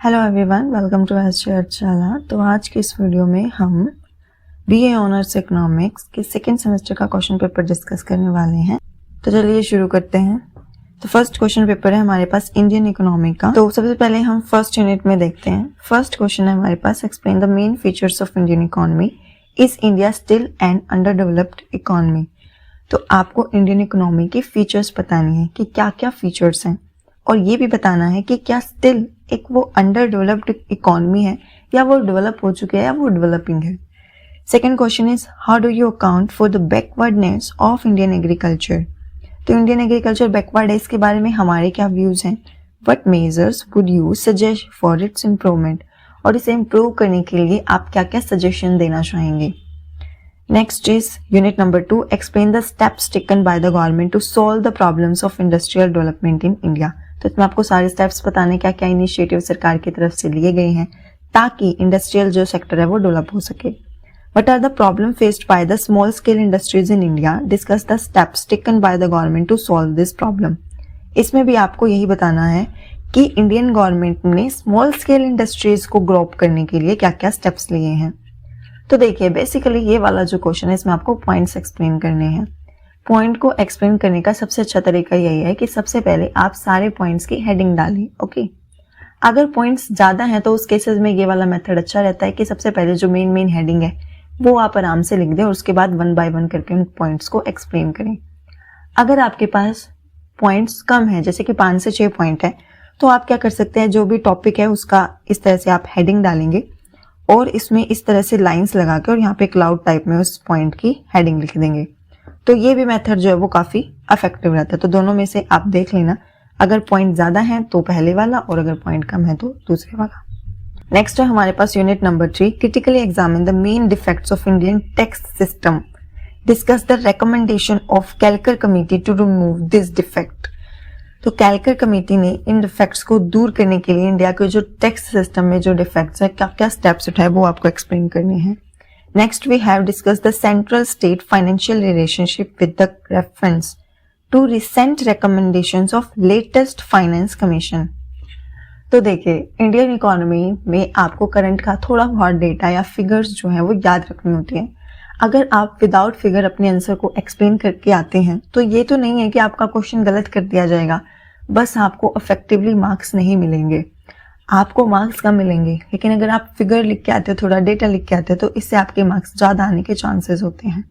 Hello everyone, welcome to SJ Archala. तो आज की इस वीडियो में हम बीए ऑनर्स इकोनॉमिक्स के सेकेंड सेमेस्टर का क्वेश्चन पेपर डिस्कस करने वाले हैं। तो चलिए शुरू करते हैं। तो फर्स्ट क्वेश्चन पेपर है हमारे पास इंडियन इकोनॉमी का। तो सबसे पहले हम फर्स्ट यूनिट में देखते हैं। फर्स्ट क्वेश्चन है हमारे पास, explain the main features of Indian economy. Is India still an underdeveloped economy? तो आपको इंडियन इकोनॉमी की फीचर्स बतानी है कि क्या क्या फीचर्स हैं, और ये भी बताना है कि क्या स्टिल एक वो अंडर डेवलप्ड इकोनॉमी है या वो डेवलप हो चुके हैं या वो डेवलपिंग है। Second question is, how do you account for the backwardness of Indian agriculture? तो इंडियन एग्रीकल्चर बैकवर्ड है, इसके बारे में हमारे क्या व्यूज हैं? What measures would you suggest for its improvement? और इसे इम्प्रूव करने के लिए आप क्या क्या सजेशन देना चाहेंगे। Next is unit number 2, explain the steps taken by the government to solve the problems of industrial development in India. तो इसमें आपको सारे स्टेप्स बताने क्या क्या इनिशिएटिव सरकार की तरफ से लिए गए हैं ताकि इंडस्ट्रियल जो सेक्टर है वो डेवलप हो सके। What are the problem faced by the small scale industries in India? Discuss the steps taken by the government to solve this problem. इसमें भी आपको यही बताना है कि इंडियन गवर्नमेंट ने स्मॉल स्केल इंडस्ट्रीज को ग्रो अप करने के लिए क्या क्या स्टेप्स लिए हैं। तो देखिए, बेसिकली ये वाला जो क्वेश्चन है इसमें आपको पॉइंट्स एक्सप्लेन करने हैं। पॉइंट को एक्सप्लेन करने का सबसे अच्छा तरीका यही है कि सबसे पहले आप सारे पॉइंट्स की हेडिंग डालिए। ओके, अगर पॉइंट्स ज्यादा हैं तो उस केसेस में ये वाला मेथड अच्छा रहता है कि सबसे पहले जो मेन हेडिंग है वो आप आराम से लिख दें और उसके बाद 1 बाय 1 करके उन पॉइंट्स को एक्सप्लेन करें। अगर आपके पास पॉइंट्स कम है, जैसे कि 5 से 6 पॉइंट है, तो आप क्या कर सकते हैं, जो भी टॉपिक है उसका इस तरह से आप हेडिंग डालेंगे और इसमें इस तरह से लाइंस लगा के और यहाँ पे क्लाउड टाइप में उस पॉइंट की हेडिंग लिख देंगे। तो ये भी मेथड जो है वो काफी इफेक्टिव रहता है। तो दोनों में से आप देख लेना, अगर पॉइंट ज्यादा है तो पहले वाला और अगर पॉइंट कम है तो दूसरे वाला। नेक्स्ट है हमारे पास unit number 3, critically examine the main defects of Indian tax system. Discuss the recommendation of Kelkar committee to remove this defect. तो कैलकर कमेटी ने इन डिफेक्ट्स को दूर करने के लिए इंडिया के जो टैक्स सिस्टम में जो डिफेक्ट्स है क्या क्या स्टेप्स उठाए वो आपको एक्सप्लेन करने हैं। Next we have discuss the central state financial relationship with the reference to recent recommendations of latest finance commission. तो देखिए, इंडियन इकोनॉमी में आपको करंट का थोड़ा बहुत डेटा या फिगर्स जो है वो याद रखनी होती है। अगर आप विदाउट फिगर अपने आंसर को एक्सप्लेन करके आते हैं तो ये तो नहीं है कि आपका क्वेश्चन गलत कर दिया जाएगा, बस आपको इफेक्टिवली मार्क्स नहीं मिलेंगे, आपको मार्क्स कम मिलेंगे। लेकिन अगर आप फिगर लिख के आते हो, थोड़ा डेटा लिख के आते हो, तो इससे आपके मार्क्स ज्यादा आने के चांसेस होते हैं।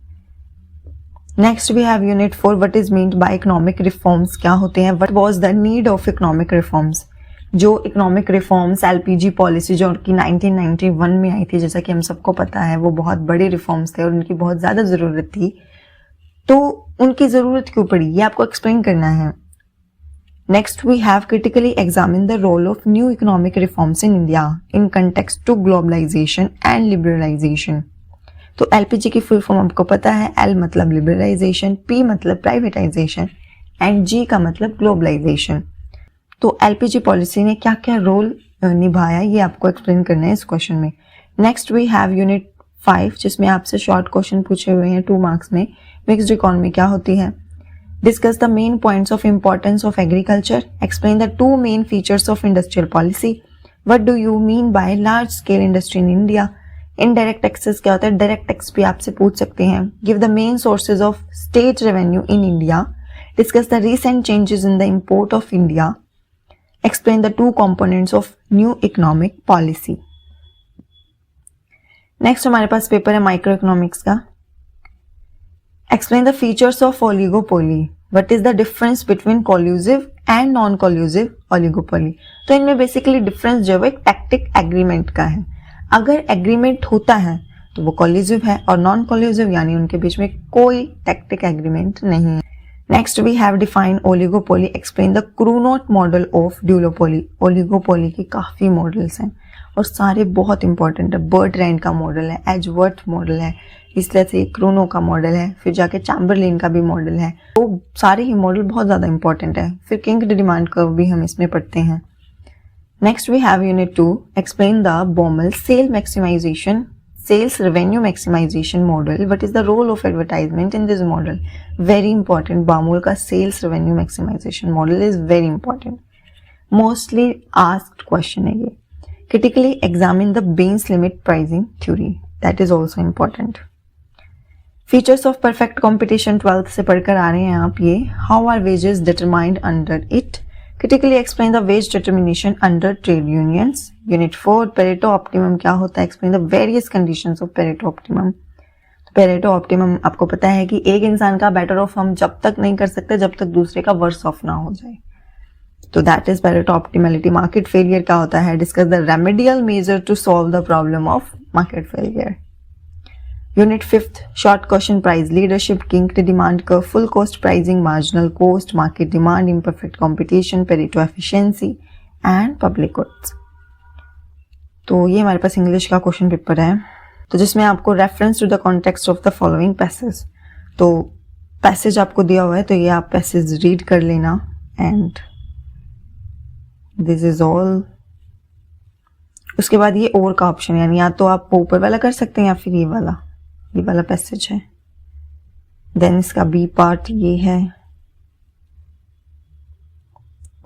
Next we have unit 4, what is meant by economic reforms. क्या होते हैं, what was the need of economic reforms. जो इकोनॉमिक रिफॉर्म्स एलपीजी पॉलिसी जो उनकी 1991 में आई थी, जैसा कि हम सबको पता है, वो बहुत बड़े रिफॉर्म्स थे और उनकी बहुत ज्यादा जरूरत थी। तो उनकी जरूरत क्यों पड़ी ये आपको एक्सप्लेन करना है। Next we have critically examine the role of new economic reforms in India in context to globalisation and liberalisation. तो एलपीजी की फुल फॉर्म आपको पता है, एल मतलब लिबरलाइजेशन, पी मतलब प्राइवेटाइजेशन एंड जी का मतलब ग्लोबलाइजेशन। तो एलपीजी पॉलिसी ने क्या क्या रोल निभाया ये आपको एक्सप्लेन करना है इस क्वेश्चन में। नेक्स्ट वी हैव यूनिट 5 जिसमें आपसे शॉर्ट क्वेश्चन पूछे हुए हैं 2 मार्क्स में। मिक्स्ड इकोनॉमी क्या होती है। Discuss the main points of importance of agriculture. Explain the 2 main features of industrial policy. What do you mean by large scale industry in India. Indirect taxes क्या होता है, डायरेक्ट टैक्स भी आपसे पूछ सकते हैं। Give the main sources of state revenue in India. Discuss the recent changes in the import of India. Explain the 2 components of new economic policy. Next हमारे पास paper है माइक्रो इकोनॉमिक्स का। Explain the features of oligopoly. What is the difference between collusive and non-collusive oligopoly? तो इनमें basically difference जो है एक tactic agreement का है। अगर एग्रीमेंट होता है तो वो कॉल्यूसिव है और नॉन कॉल्यूसिव यानी उनके बीच में कोई टैक्टिक एग्रीमेंट नहीं है। Next we have define oligopoly. Explain the Cournot model of duopoly. Oligopoly के काफी मॉडल्स हैं और सारे बहुत इंपॉर्टेंट है। बर्ट्रैंड का मॉडल है, एजवर्थ मॉडल है, इस तरह से क्रूनो का मॉडल है, फिर जाके चैम्बरलेन का भी मॉडल है। तो सारे ही मॉडल बहुत ज्यादा इंपॉर्टेंट है। फिर किंग डिमांड कर्व भी हम इसमें पढ़ते हैं। Next we have unit 2। Explain the Baumol sale maximisation sales revenue maximization model. What is the role of advertisement in this model? Very important. बामोल का sales revenue maximization model is very important. Mostly asked question है ये. Critically examine the Bain's limit pricing theory. That is also important. Features of perfect competition 12th से पढ़कर आ रहे हैं आप ये. How are wages determined under it? Critically explain the wage determination under trade unions. Unit 4 Pareto optimum क्या होता है? Explain the various conditions of Pareto optimum. Pareto optimum आपको पता है कि एक इंसान का better off हम जब तक नहीं कर सकते जब तक दूसरे का worse off ना हो जाए. तो that is Pareto optimality. Market failure क्या होता है? Discuss the remedial measure to solve the problem of market failure. Unit 5th short question price leadership kinked demand curve full cost pricing marginal cost market demand imperfect competition Pareto efficiency and public goods. तो ये हमारे पास English का question paper है तो जिसमें आपको reference to the context of the following passage. तो पैसेज आपको दिया हुआ है तो ये आप पैसेज रीड कर लेना एंड दिस इज ऑल. उसके बाद ये और का ऑप्शन यानी या तो आप ऊपर वाला कर सकते हैं या फिर ये वाला पैसेज है. देन इसका बी पार्ट ये है.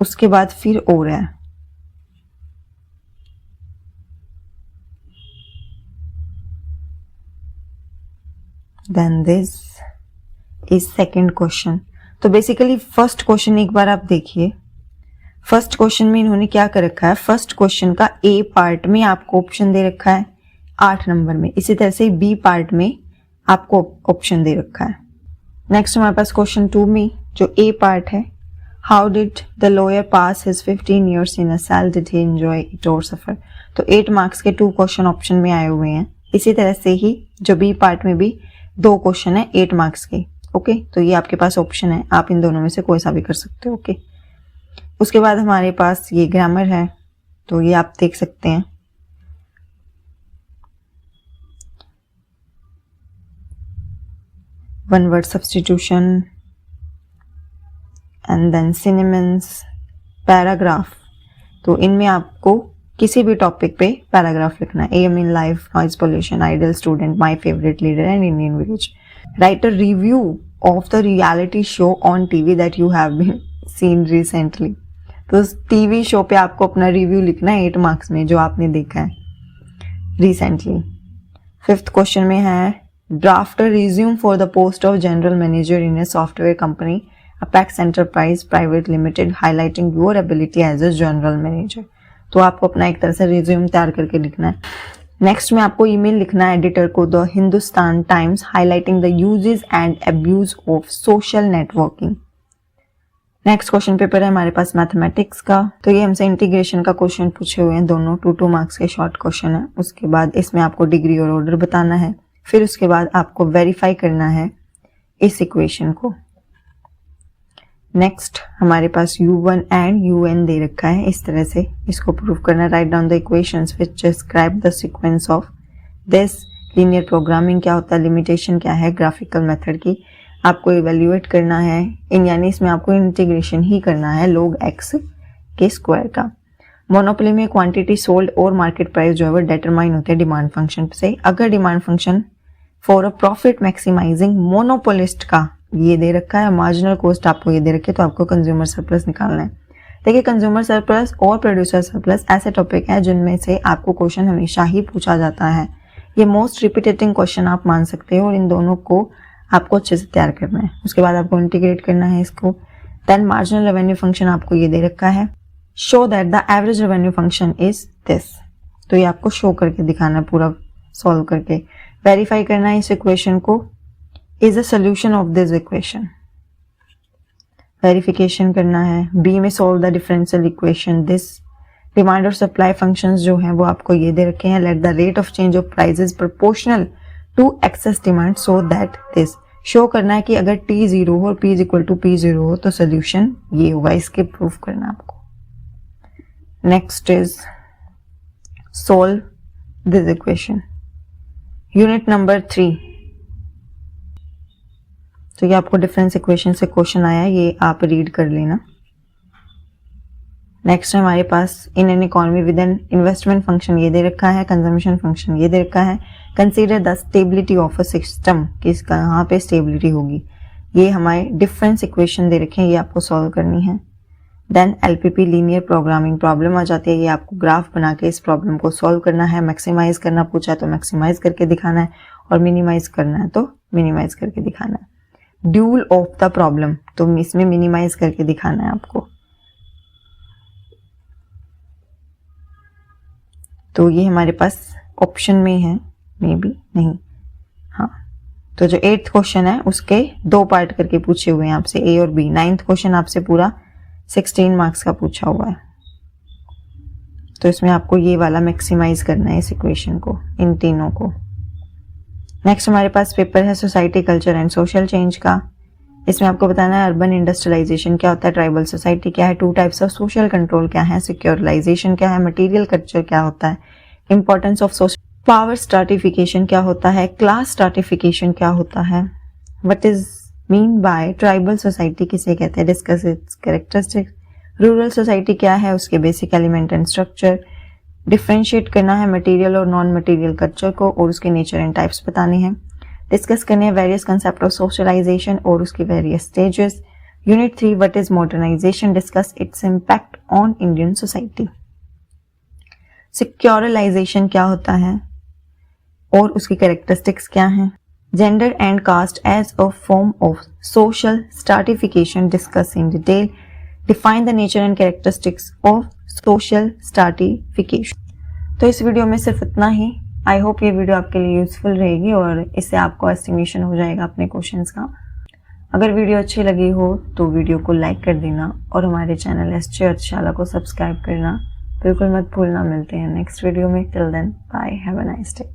उसके बाद फिर और है. Then this is second question. तो बेसिकली फर्स्ट क्वेश्चन एक बार आप देखिए. फर्स्ट क्वेश्चन में इन्होंने क्या कर रखा है? फर्स्ट क्वेश्चन का ए पार्ट में आपको ऑप्शन दे रखा है 8 नंबर में. इसी तरह से बी पार्ट में आपको ऑप्शन दे रखा है. नेक्स्ट हमारे पास क्वेश्चन 2 में जो ए पार्ट है how did the lawyer pass his 15 years in a cell did he enjoy it or suffer. तो 8 मार्क्स के 2 क्वेश्चन ऑप्शन में आए हुए हैं. इसी तरह से ही जो बी पार्ट में भी 2 क्वेश्चन है 8 मार्क्स के. ओके तो ये आपके पास ऑप्शन है. आप इन दोनों में से कोई सा भी कर सकते हो. ओके उसके बाद हमारे पास ये ग्रामर है तो ये आप देख सकते हैं. One word substitution and then synonyms paragraph. तो इनमें आपको किसी भी टॉपिक पे पैराग्राफ लिखना है. Aim in life noise pollution ideal student my favourite leader and Indian village. Write a review of the reality show on TV that you have been seen recently. तो TV show पे आपको अपना review लिखना है 8 marks में जो आपने देखा है रिसेंटली. 5th क्वेश्चन में है draft resume for the post of general manager in a software company apex enterprise private limited highlighting your ability as a general manager. तो आपको अपना एक तरह से रिज्यूम तैयार करके लिखना है. नेक्स्ट में आपको ईमेल लिखना है एडिटर को the Hindustan times highlighting the uses and abuse of social networking. Next question paper है हमारे पास मैथमेटिक्स का. तो ये हमसे इंटीग्रेशन का क्वेश्चन पूछे हुए हैं दोनों 2 मार्क्स के शॉर्ट क्वेश्चन है. उसके बाद इसमें आपको डिग्री और ऑर्डर बताना है. फिर उसके बाद आपको वेरीफाई करना है इस इक्वेशन को. नेक्स्ट हमारे पास u1 एंड un दे रखा है इस तरह से. इसको प्रूव करना. Write down the equations which describe the sequence of this. Linear programming क्या होता है, लिमिटेशन क्या है ग्राफिकल मेथड की. आपको इवेल्युएट करना है इन यानी इसमें आपको इंटीग्रेशन ही करना है log x के स्क्वायर का. मोनोपोली में क्वांटिटी सोल्ड और मार्केट प्राइस जो है वो डिटरमाइन होते हैं डिमांड फंक्शन से. अगर demand function for a profit maximising monopolist का ये दे रखा है, मार्जिनल कॉस्ट आपको ये दे रखी है, तो आपको कंज्यूमर सरप्लस निकालना है. देखिए कंज्यूमर सरप्लस और प्रोड्यूसर सरप्लस ऐसे टॉपिक हैं जिनमें से आपको क्वेश्चन हमेशा ही पूछा जाता है. ये मोस्ट रिपीटेटिंग क्वेश्चन आप मान सकते हो और इन दोनों को आपको अच्छे से तैयार करना है. उसके बाद आपको इंटीग्रेट करना है इसको. देन मार्जिनल रेवेन्यू फंक्शन आपको ये दे रखा है. Show that the average revenue function is this. तो ये आपको शो करके दिखाना है पूरा सॉल्व करके. वेरीफाई करना है इस इक्वेशन को. Is the solution of this equation. Verification करना है. बी में solve the differential equation. This demand और सप्लाई फंक्शंस जो हैं वो आपको ये दे रखे हैं. Let the rate of change of prices proportional to excess demand so that this. Show करना है कि अगर t 0 हो और p इक्वल टू p0 हो तो सोल्यूशन ये होगा. इसके प्रूफ करना आपको. Next is solve this equation. Unit number 3. तो ये आपको डिफरेंस इक्वेशन से क्वेश्चन आया है, ये आप रीड कर लेना. नेक्स्ट है हमारे पास in an economy with an investment function ये दे रखा है, कंजम्पशन फंक्शन ये दे रखा है, consider the stability of a system कि इसका यहाँ पे स्टेबिलिटी होगी। ये हमारे डिफरेंस इक्वेशन दे रखे हैं, ये आपको सॉल्व करनी है। Then LPP linear programming problem आ जाती है, ये आपको ग्राफ बना के इस प्रॉब्लम को सॉल्व करना है। मैक्सिमाइज करना पूछा है तो मैक्सिमाइज करके दिखाना है, और मिनिमाइज करना है तो मिनिमाइज करके दिखाना है। ड्यूल ऑफ द प्रॉब्लम, तो इसमें मिनिमाइज करके दिखाना है आपको। तो ये हमारे पास ऑप्शन में है, मे बी नहीं, हाँ। तो जो 8th क्वेश्चन है उसके 2 पार्ट करके पूछे हुए हैं आपसे, ए और बी। 9th क्वेश्चन आपसे पूरा 16 मार्क्स का पूछा हुआ है। तो इसमें आपको ये वाला मैक्सिमाइज करना है इस इक्वेशन को, इन तीनों को। नेक्स्ट हमारे पास पेपर है society culture and social change का। इसमें आपको बताना है अर्बन इंडस्ट्रियलाइजेशन क्या होता है, ट्राइबल सोसाइटी क्या है, 2 टाइप्स ऑफ सोशल कंट्रोल क्या है, सिक्योरलाइजेशन क्या है, मटेरियल कल्चर क्या होता है, importance of social power stratification क्या होता है, क्लास स्ट्राटिफिकेशन क्या होता है, what is mean by tribal society किसे कहते हैं, discuss it's characteristics, rural society क्या है, उसके basic element and structure, differentiate करना है मटेरियल और नॉन मटेरियल कल्चर को, और उसके नेचर एंड टाइप्स बताने हैं। डिस्कस करने हैं वेरियस कंसेप्ट ऑफ सोशलाइजेशन और उसके various stages. Unit 3 what is modernization, discuss its impact on Indian society. Secularization क्या होता है और उसकी कैरेक्टरिस्टिक्स क्या हैं। Gender and caste as a form of social stratification, discuss in detail. Define the nature and characteristics of social stratification. तो इस video में सिर्फ इतना ही। आई होप ये वीडियो आपके लिए यूजफुल रहेगी और इससे आपको एस्टिमेशन हो जाएगा अपने क्वेश्चंस का। अगर वीडियो अच्छी लगी हो तो वीडियो को लाइक कर देना और हमारे चैनल एसजे अर्चशाला को सब्सक्राइब करना बिल्कुल मत भूलना। मिलते हैं नेक्स्ट वीडियो में। Till then bye, have a nice day.